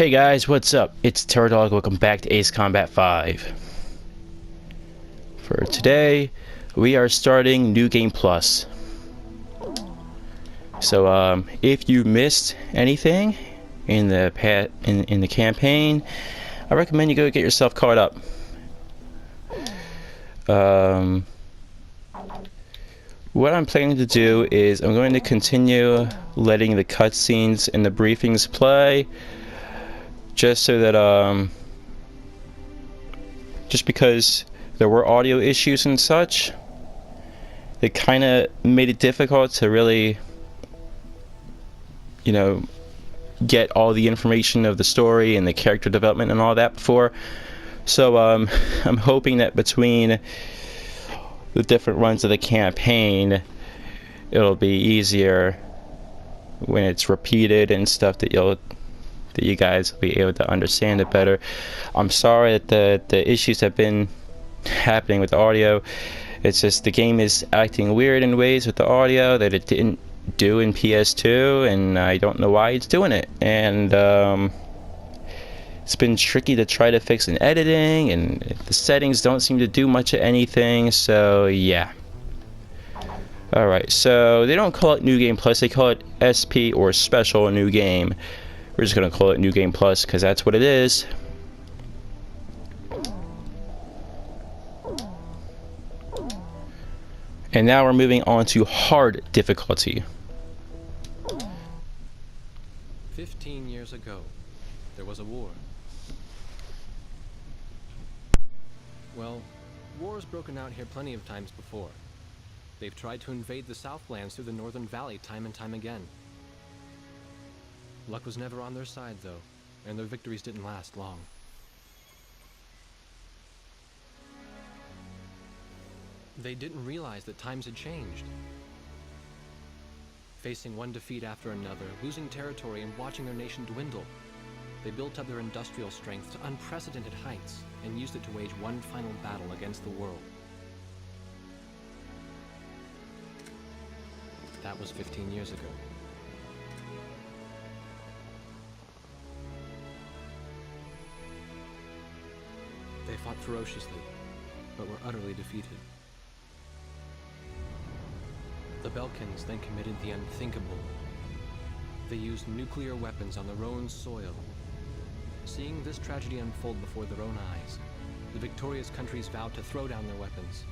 Hey guys, what's up? It's TerrorDog. Welcome back to Ace Combat 5. For today, we are starting New Game Plus. So, if you missed anything in the in the campaign, I recommend you go get yourself caught up. What I'm planning to do is I'm going to continue letting the cutscenes and the briefings play, just so that just because there were audio issues and such, it kind of made it difficult to really, get all the information of the story and the character development and all that before. So I'm hoping that between the different runs of the campaign, it'll be easier when it's repeated and stuff, that you guys will be able to understand it better. I'm sorry that the issues have been happening with the audio. It's just the game is acting weird in ways with the audio that it didn't do in PS2, and I don't know why it's doing it. And it's been tricky to try to fix in editing, and the settings don't seem to do much of anything, so yeah. Alright, so they don't call it New Game Plus, they call it SP, or Special New Game. We're just going to call it New Game Plus because that's what it is. And now we're moving on to hard difficulty. 15 years ago, there was a war. Well, war's broken out here plenty of times before. They've tried to invade the Southlands through the Northern Valley time and time again. Luck was never on their side, though, and their victories didn't last long. They didn't realize that times had changed. Facing one defeat after another, losing territory and watching their nation dwindle, they built up their industrial strength to unprecedented heights and used it to wage one final battle against the world. That was 15 years ago. They fought ferociously, but were utterly defeated. The Belkans then committed the unthinkable. They used nuclear weapons on their own soil. Seeing this tragedy unfold before their own eyes, the victorious countries vowed to throw down their weapons.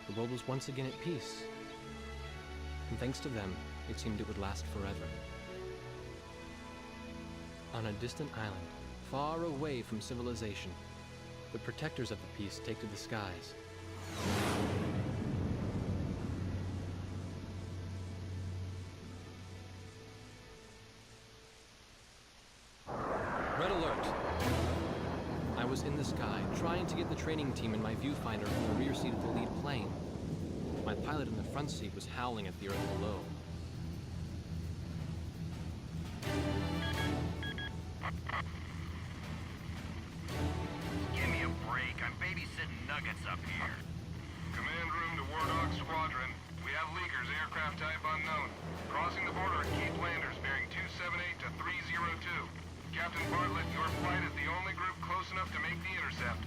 The world was once again at peace, and thanks to them, it seemed it would last forever. On a distant island, far away from civilization, the protectors of the peace take to the skies. Red alert! I was in the sky, trying to get the training team in my viewfinder from the rear seat of the lead plane. My pilot in the front seat was howling at the earth below. Give me a break. I'm babysitting Nuggets up here. Command room to War Dog Squadron. We have leakers, aircraft type unknown. Crossing the border at Cape Landers, bearing 278 to 302. Captain Bartlett, your flight is the only group close enough to make the intercept.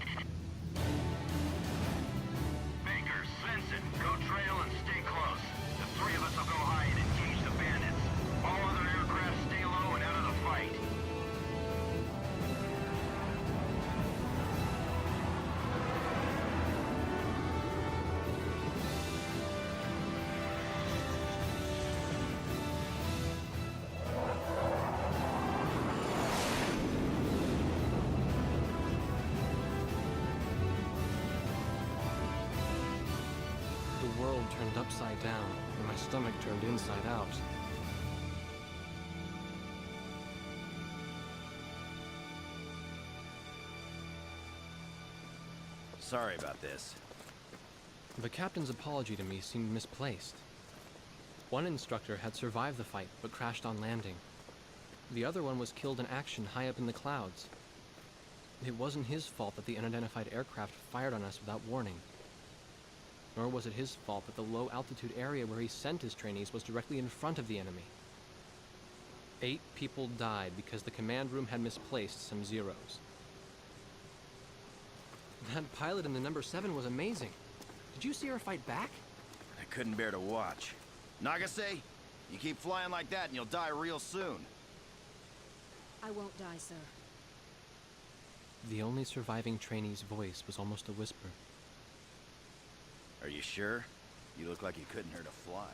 Baker, sense it. Go trail and stay close. The three of us will go high and engage the bandits. All other aircraft stay low and out of the fight. The world turned upside down, and my stomach turned inside out. Sorry about this. The captain's apology to me seemed misplaced. One instructor had survived the fight, but crashed on landing. The other one was killed in action high up in the clouds. It wasn't his fault that the unidentified aircraft fired on us without warning. Nor was it his fault that the low-altitude area where he sent his trainees was directly in front of the enemy. 8 people died because the command room had misplaced some zeros. That pilot in the number 7 was amazing. Did you see her fight back? I couldn't bear to watch. Nagase, you keep flying like that and you'll die real soon. I won't die, sir. The only surviving trainee's voice was almost a whisper. Are you sure? You look like you couldn't hurt a fly.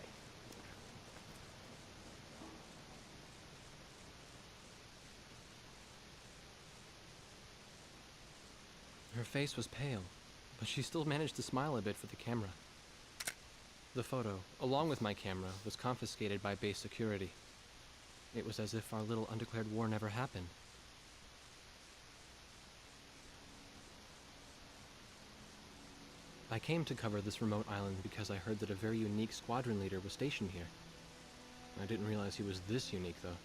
Her face was pale, but she still managed to smile a bit for the camera. The photo, along with my camera, was confiscated by base security. It was as if our little undeclared war never happened. I came to cover this remote island because I heard that a very unique squadron leader was stationed here. I didn't realize he was this unique, though.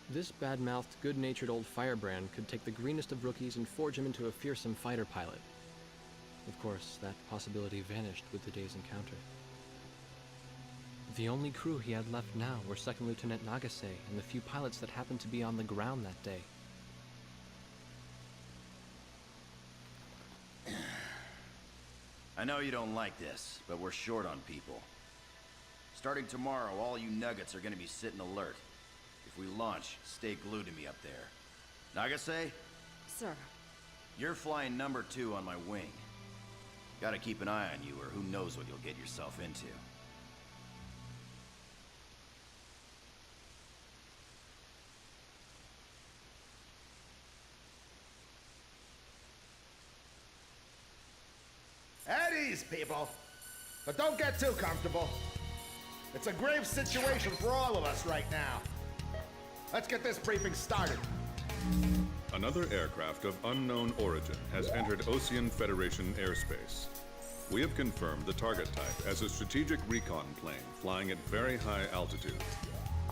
This bad-mouthed, good-natured old firebrand could take the greenest of rookies and forge him into a fearsome fighter pilot. Of course, that possibility vanished with the day's encounter. The only crew he had left now were Second Lieutenant Nagase and the few pilots that happened to be on the ground that day. I know you don't like this, but we're short on people. Starting tomorrow, all you nuggets are gonna be sitting alert. If we launch, stay glued to me up there. Nagase, Sir. you're flying number 2 on my wing. Gotta keep an eye on you, or who knows what you'll get yourself into. At ease, people. But don't get too comfortable. It's a grave situation for all of us right now. Let's get this briefing started. Another aircraft of unknown origin has entered Ocean Federation airspace. We have confirmed the target type as a strategic recon plane flying at very high altitude.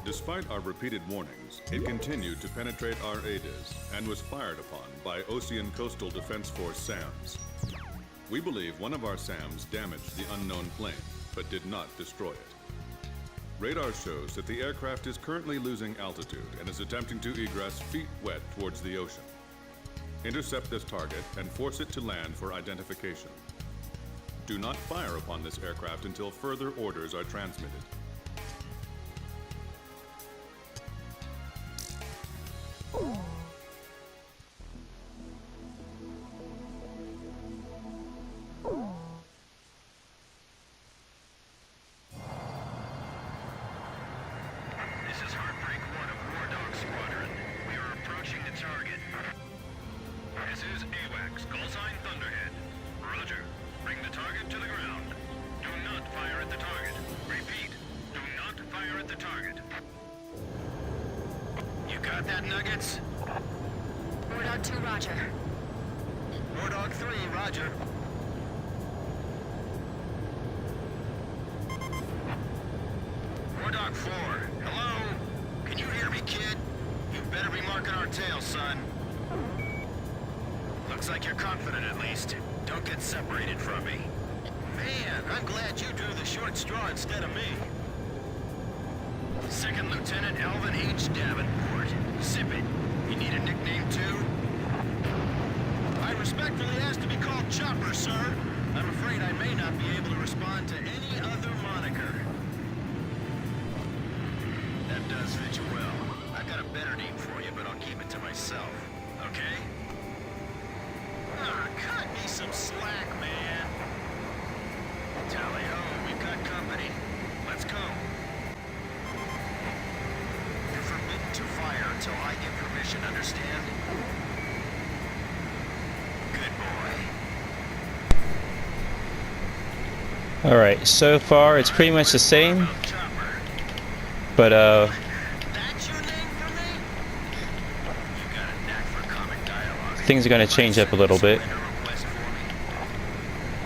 Despite our repeated warnings, it continued to penetrate our ADIS and was fired upon by Ocean Coastal Defense Force SAMs. We believe one of our SAMs damaged the unknown plane, but did not destroy it. Radar shows that the aircraft is currently losing altitude and is attempting to egress feet wet towards the ocean. Intercept this target and force it to land for identification. Do not fire upon this aircraft until further orders are transmitted. This is Heartbreak 1 of War Dog Squadron. We are approaching the target. This is AWACS, call sign Thunderhead. Roger. Bring the target to the ground. Do not fire at the target. Repeat, do not fire at the target. You got that, Nuggets? War Dog 2, roger. War Dog 3, roger. War Dog 4, hello? Can you hear me, kid? You better be marking our tail, son. Looks like you're confident, at least. Don't get separated from me. Man, I'm glad you drew the short straw instead of me. Second Lieutenant Alvin H. Davenport. Sip it. You need a nickname, too? I respectfully ask to be called Chopper, sir. I'm afraid I may not be able to respond to any other moniker. That does fit you well. I've got a better name for you, but I'll keep it to myself. Okay? Ah, cut me some slack, man. Tally-ho, we've got company. Let's go. You're forbidden to fire until I give permission, understand? Good boy. Alright, so far it's pretty much the same, Chopper. but That's your name for me? You got a knack for comic dialogue. things are going to change up a little bit. Surrender request for me?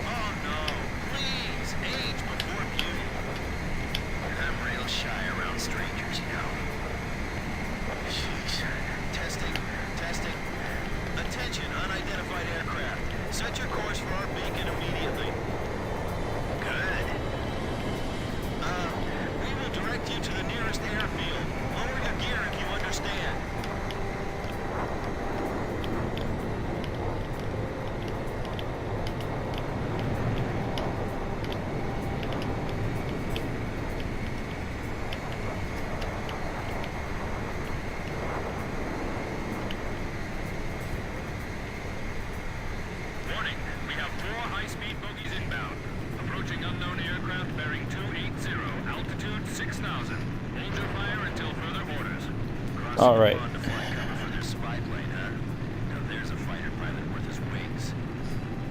Oh no, please, age before beauty. I'm real shy around strangers, you know. Jeez. Testing. Attention, unidentified aircraft. Set your course for our beacon immediately. Good. We will direct All right. On to fly cover for their spy plane, huh? Now there's a fighter pilot worth his wings.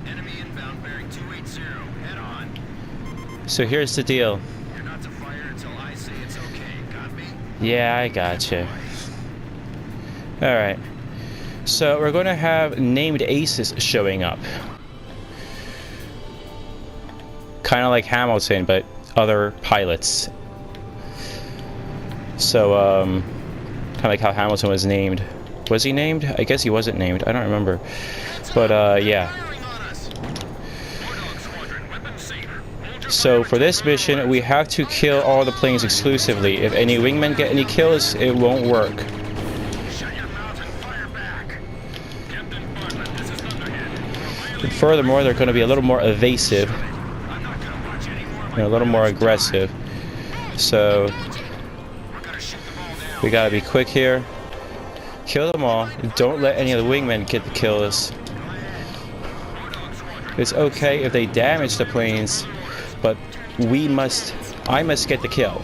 Enemy inbound bearing 280. Head on. So here's the deal. You're not to fire until I say it's okay. Got me? Yeah, I gotcha. All right. So we're going to have named aces showing up. Kind of like Hamilton, but other pilots. So, kind of like how Hamilton was named. Was he named? I guess he wasn't named. I don't remember. But, yeah. So for this mission, we have to kill all the planes exclusively. If any wingmen get any kills, it won't work. And furthermore, they're going to be a little more evasive. And a little more aggressive. So we gotta be quick here. Kill them all. Don't let any of the wingmen get the kills. It's okay if they damage the planes, but I must get the kill.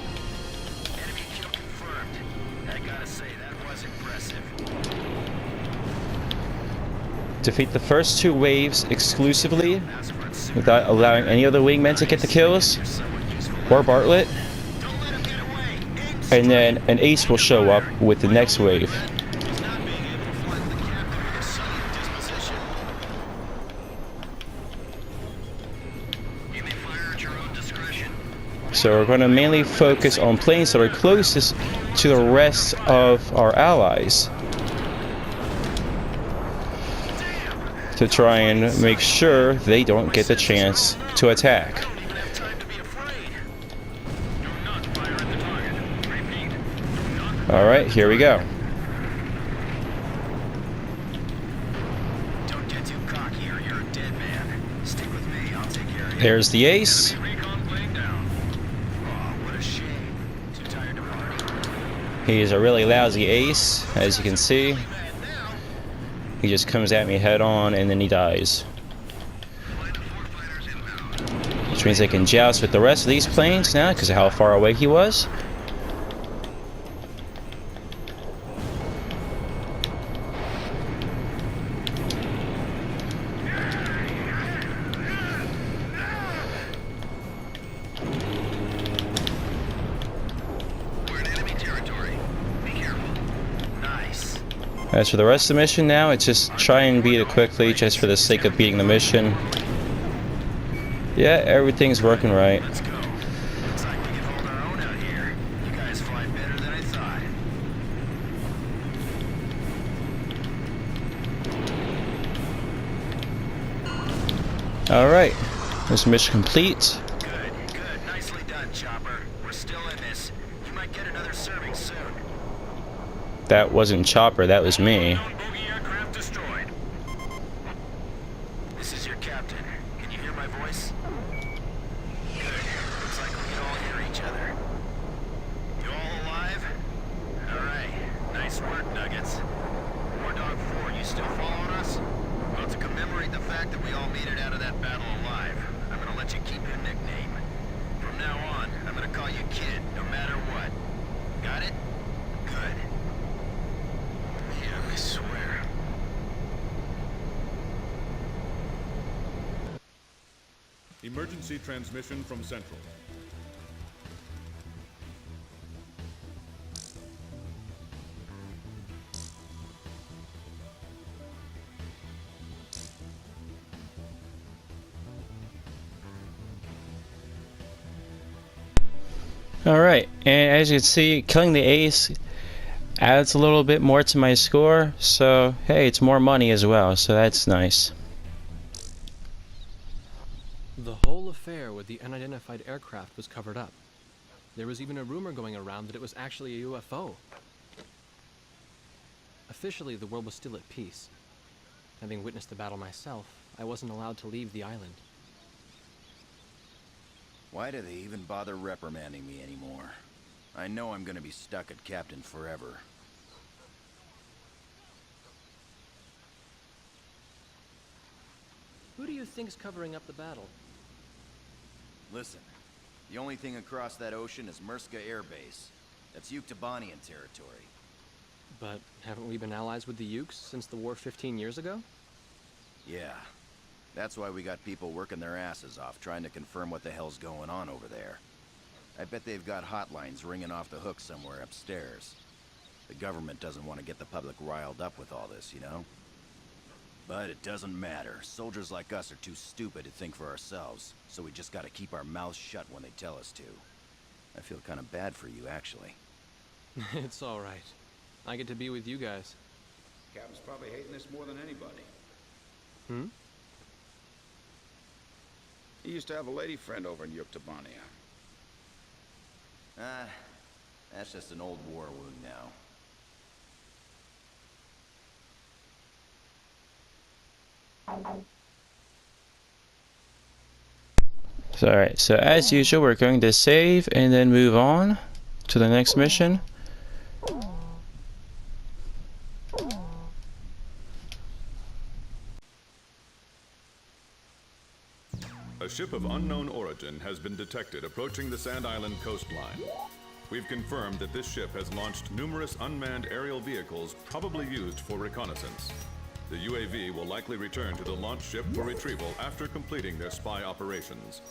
Defeat the first two waves exclusively without allowing any of the wingmen to get the kills, or Bartlett, and then an ace will show up with the next wave. So we're going to mainly focus on planes that are closest to the rest of our allies, to try and make sure they don't get the chance to attack. Alright, here we go. Don't get too cocky or you're a dead man. Stick with me, I'll take care of you. There's the ace. Oh, what a shame. Too tired to party. He is a really lousy ace, as you can see. He just comes at me head on and then he dies. Which means I can joust with the rest of these planes now because of how far away he was. We're in enemy territory. Be careful. Nice. As for the rest of the mission now, it's just try and beat it quickly just for the sake of beating the mission. Yeah, everything's working right. Let's go. Looks like we can hold our own out here. You guys fly better than I thought. Alright, this mission complete. Good, good. Nicely done, Chopper. We're still in this. You might get another serving soon. That wasn't Chopper, that was me. Bogey aircraft destroyed. This is your captain. Can you hear my voice? Good. Looks like we can all hear each other. You all alive? Alright. Nice work, Nuggets. War Dog 4, you still following us? Well, to commemorate the fact that we all made it out of that battle alive, I'm gonna let you keep your nickname. From now on, I'm gonna call you Kid, no matter what. Got it? Good. Yeah, I swear. Emergency transmission from Central. Alright, and as you can see, killing the ace adds a little bit more to my score, so hey, it's more money as well, so that's nice. The whole affair with the unidentified aircraft was covered up. There was even a rumor going around that it was actually a UFO. Officially, the world was still at peace. Having witnessed the battle myself, I wasn't allowed to leave the island. Why do they even bother reprimanding me anymore? I know I'm gonna be stuck at Captain forever. Who do you think's covering up the battle? Listen, the only thing across that ocean is Murska Air Base. That's Uktabanian territory. But haven't we been allies with the Ukes since the war 15 years ago? Yeah. That's why we got people working their asses off trying to confirm what the hell's going on over there. I bet they've got hotlines ringing off the hook somewhere upstairs. The government doesn't want to get the public riled up with all this, you know? But it doesn't matter. Soldiers like us are too stupid to think for ourselves, so we just gotta keep our mouths shut when they tell us to. I feel kind of bad for you, actually. It's alright. I get to be with you guys. Captain's probably hating this more than anybody. Hmm? He used to have a lady friend over in Yuktobania. That's just an old war wound now. So, alright, so as usual, we're going to save and then move on to the next mission. A ship of unknown origin has been detected approaching the Sand Island coastline. We've confirmed that this ship has launched numerous unmanned aerial vehicles probably used for reconnaissance. The UAV will likely return to the launch ship for retrieval after completing their spy operations.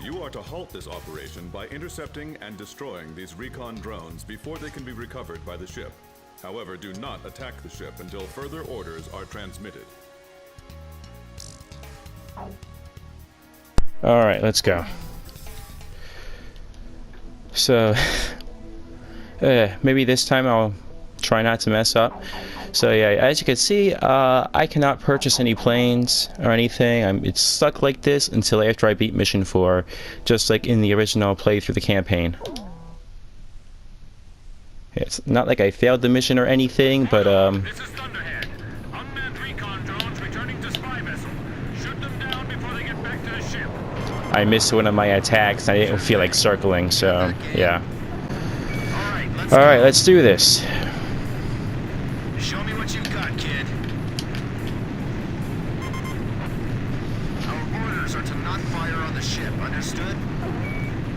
You are to halt this operation by intercepting and destroying these recon drones before they can be recovered by the ship. However, do not attack the ship until further orders are transmitted. Alright, let's go. So, maybe this time I'll try not to mess up. So yeah, as you can see, I cannot purchase any planes or anything. It's stuck like this until after I beat Mission 4, just like in the original playthrough of the campaign. It's not like I failed the mission or anything, but This is Thunderhead. Unmanned recon drones returning to spy vessel. Shoot them down before they get back to the ship. I missed one of my attacks. I didn't feel like circling, so yeah. Alright, let's do this. Show me what you've got, kid. Our orders are to not fire on the ship, understood?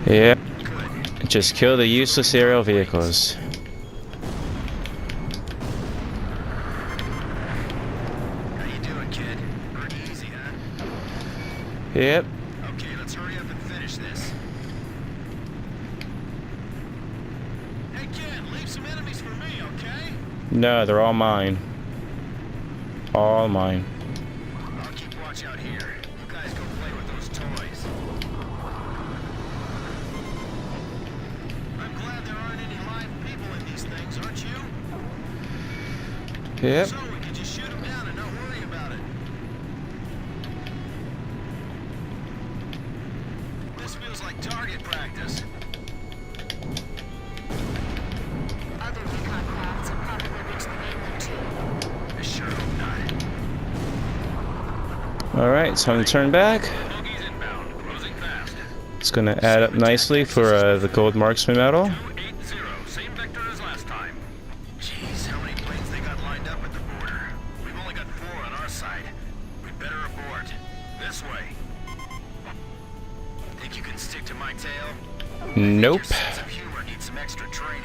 Yeah. Good. Just kill the useless aerial vehicles. How you doing, kid? Pretty easy, huh? Yep. Okay, let's hurry up and finish this. Hey, kid, leave some enemies for me, okay? No, they're all mine. All mine. I'll keep watch out here. You guys go play with those toys. I'm glad there aren't any live people in these things, aren't you? Yep. So we can just shoot them down and not worry about it. This feels like target practice. Other recon crafts have probably reached the mainland too. I sure hope not. Alright, time to turn back. Bogies inbound, closing fast. It's gonna add up nicely for the gold marksman medal. 280, same vector as last time. Jeez, how many planes they got lined up at the border? We've only got 4 on our side. We better abort. This way. Think you can stick to my tail? Nope. Your sense of humor needs some extra training.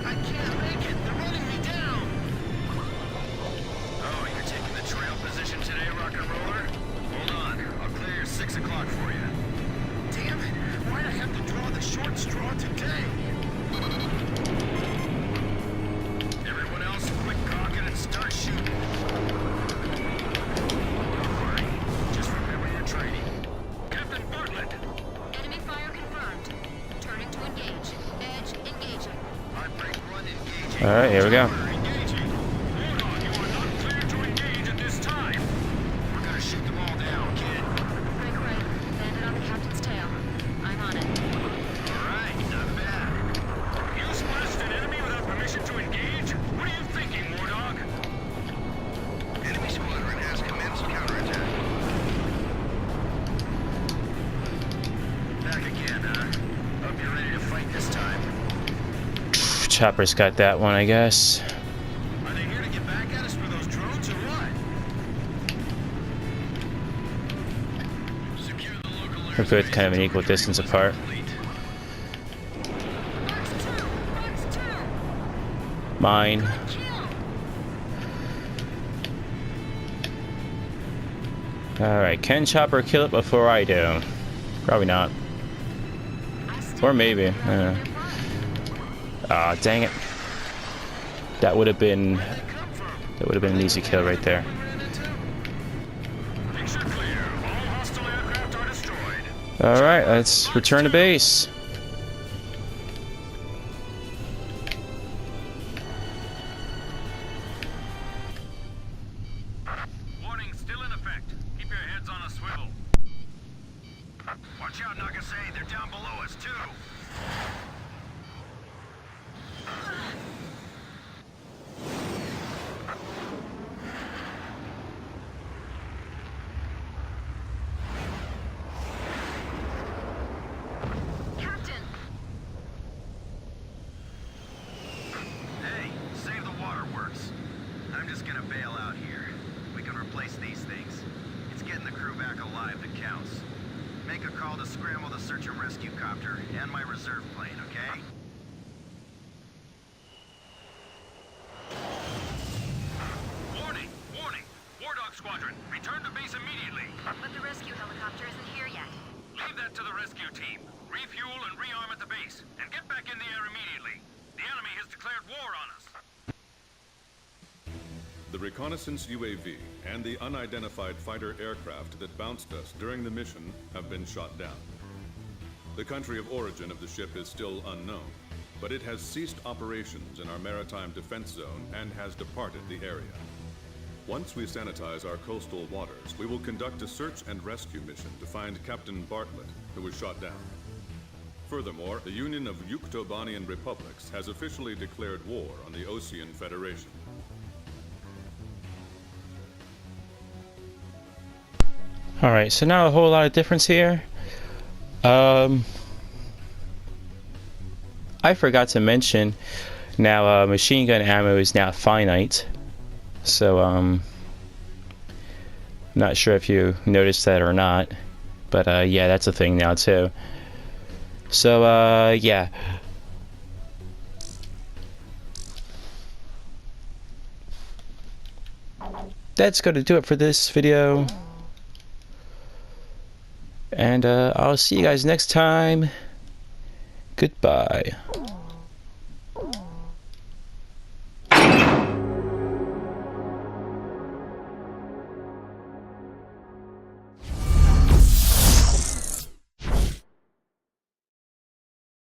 I can't make it. They're running me down. Oh, you're taking the trail position today, rock and roller? Hold on. I'll clear your 6 o'clock for you. Damn it. Why'd I have to draw the short straw today? Everyone else, quit gawking and start shooting. Don't worry. Just remember your training. Captain Bartlett, Enemy fire confirmed. Turning to engage. Edge engaging. Heartbreak 1 engaging. Alright, here we go. we're engaging. Hold on, you are not cleared to engage at this time. We're gonna shoot them all down, kid. Break right. Landed on the captain's tail. I'm on it. Alright, not bad. You splashed an enemy without permission to engage? What are you thinking, Wardog? Enemy Chopper's got that one, I guess. Are they here to get back at us for those drones or what? Secure the local They're both kind of an equal distance apart. Mine. Alright, can Chopper kill it before I do? Probably not. Or maybe. Ah, dang it. That would have been an easy kill right there. Alright, let's return to base. Warning still in effect. Keep your heads on a swivel. Watch out, Nagase. They're down below us, too. Captain! Hey, save the waterworks. I'm just gonna bail out here. We can replace these things. It's getting the crew back alive that counts. Make a call to scramble the search and rescue copter and my reserve plane, okay? Warning! Warning! War Dog Squadron, return to base immediately. But the rescue helicopter isn't here yet. Leave that to the rescue team. Refuel and rearm at the base. And get back in the air immediately. The enemy has declared war on us. The reconnaissance UAV and the unidentified fighter aircraft that bounced us during the mission have been shot down. The country of origin of the ship is still unknown, but it has ceased operations in our maritime defense zone and has departed the area. Once we sanitize our coastal waters, we will conduct a search and rescue mission to find Captain Bartlett, who was shot down. Furthermore, the Union of Yuktobanian Republics has officially declared war on the Osean Federation. Alright, so not a whole lot of difference here. I forgot to mention, now machine gun ammo is now finite. So, not sure if you noticed that or not. But yeah, that's a thing now too. So, yeah. That's going to do it for this video. And I'll see you guys next time. Goodbye.